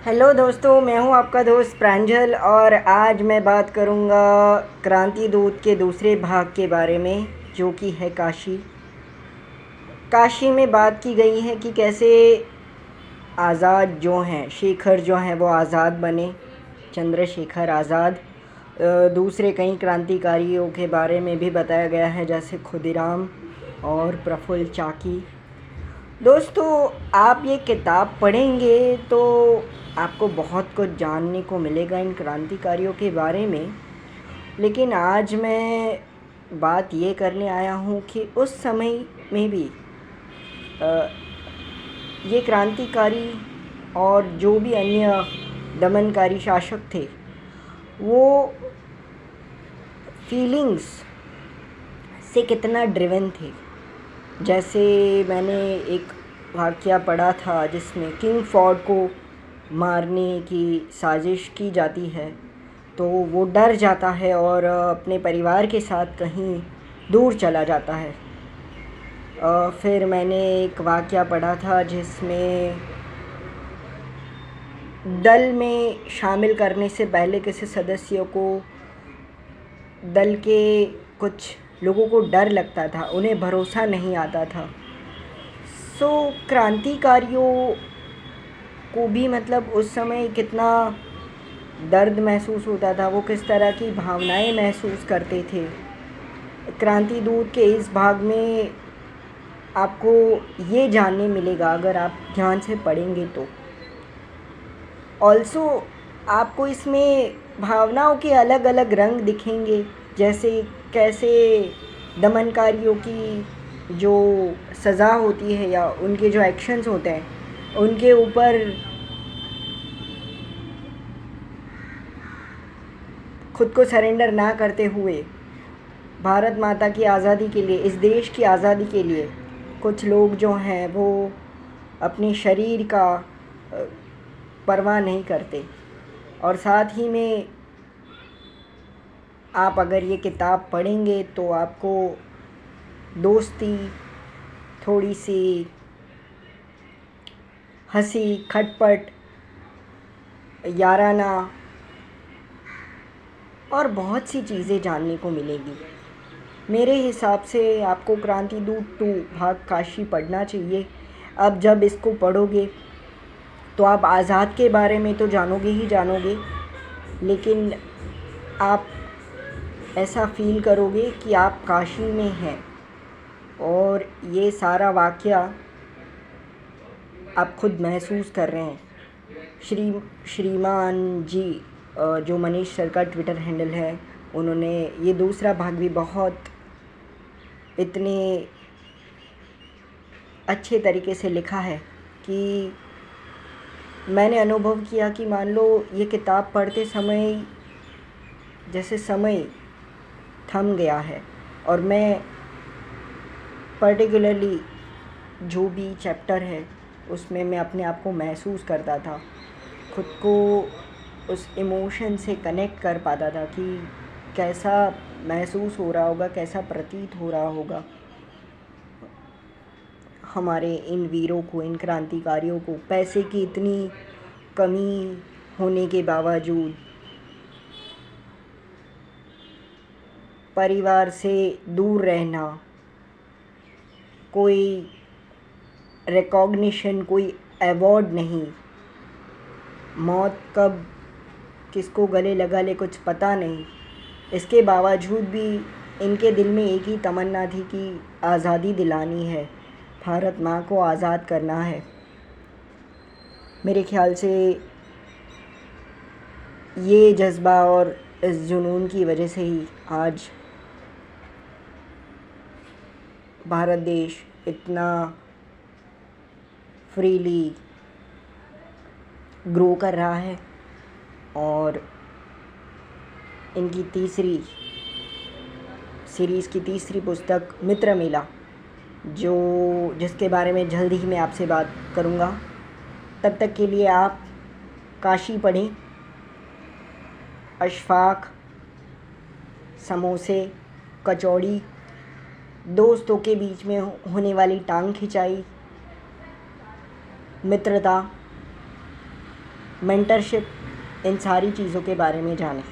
Hello दोस्तों, मैं हूं आपका दोस्त प्रांजल और आज मैं बात करूंगा क्रांति दूत के दूसरे भाग के बारे में, जो कि है काशी। काशी में बात की गई है कि कैसे आज़ाद जो हैं, शेखर जो हैं वो आज़ाद बने, चंद्रशेखर आज़ाद। दूसरे कई क्रांतिकारियों के बारे में भी बताया गया है, जैसे खुदीराम और प्रफुल्ल चाकी। दोस्तों, आप ये किताब पढ़ेंगे तो आपको बहुत कुछ जानने को मिलेगा इन क्रांतिकारियों के बारे में। लेकिन आज मैं बात ये करने आया हूँ कि उस समय में भी अ, ये क्रांतिकारी और जो भी अन्य दमनकारी शासक थे, वो फीलिंग्स से कितना ड्रिवन थे। जैसे मैंने एक वाक़या पढ़ा था जिसमें किंग फॉर्ड को मारने की साजिश की जाती है, तो वो डर जाता है और अपने परिवार के साथ कहीं दूर चला जाता है। फिर मैंने एक वाक़या पढ़ा था जिसमें दल में शामिल करने से पहले किसी सदस्य को दल के कुछ लोगों को डर लगता था, उन्हें भरोसा नहीं आता था। क्रांतिकारियों को भी मतलब उस समय कितना दर्द महसूस होता था, वो किस तरह की भावनाएं महसूस करते थे। क्रांति दूत के इस भाग में आपको ये जानने मिलेगा अगर आप ध्यान से पढ़ेंगे तो। ऑल्सो आपको इसमें भावनाओं के अलग अलग रंग दिखेंगे, जैसे कैसे दमनकारियों की जो सज़ा होती है या उनके जो एक्शंस होते हैं उनके ऊपर खुद को सरेंडर ना करते हुए भारत माता की आज़ादी के लिए, इस देश की आज़ादी के लिए कुछ लोग जो हैं वो अपने शरीर का परवाह नहीं करते। और साथ ही में आप अगर ये किताब पढ़ेंगे तो आपको दोस्ती, थोड़ी सी हंसी, खटपट, याराना और बहुत सी चीज़ें जानने को मिलेगी। मेरे हिसाब से आपको क्रांति दूत 2 भाग काशी पढ़ना चाहिए। अब जब इसको पढ़ोगे तो आप आज़ाद के बारे में तो जानोगे ही जानोगे, लेकिन आप ऐसा फील करोगे कि आप काशी में हैं और ये सारा वाक़या आप खुद महसूस कर रहे हैं। श्रीमान जी, जो मनीष सर का ट्विटर हैंडल है, उन्होंने ये दूसरा भाग भी बहुत इतने अच्छे तरीके से लिखा है कि मैंने अनुभव किया कि मान लो ये किताब पढ़ते समय जैसे समय थम गया है और मैं पर्टिकुलरली जो भी चैप्टर है उसमें मैं अपने आप को महसूस करता था, खुद को उस इमोशन से कनेक्ट कर पाता था कि कैसा महसूस हो रहा होगा, कैसा प्रतीत हो रहा होगा हमारे इन वीरों को, इन क्रांतिकारियों को। पैसे की इतनी कमी होने के बावजूद परिवार से दूर रहना, कोई रिकॉग्निशन, कोई अवार्ड नहीं, मौत कब किसको गले लगा ले कुछ पता नहीं, इसके बावजूद भी इनके दिल में एक ही तमन्ना थी कि आज़ादी दिलानी है, भारत माँ को आज़ाद करना है। मेरे ख्याल से ये जज्बा और इस जुनून की वजह से ही आज भारत देश इतना फ्रीली ग्रो कर रहा है। और इनकी तीसरी सीरीज़ की तीसरी पुस्तक मित्र मेला, जिसके बारे में जल्द ही मैं आपसे बात करूँगा। तब तक के लिए आप काशी पढ़ें, अशफाक, समोसे, कचौड़ी, दोस्तों के बीच में होने वाली टांग खिंचाई, मित्रता, मेंटरशिप, इन सारी चीज़ों के बारे में जानें।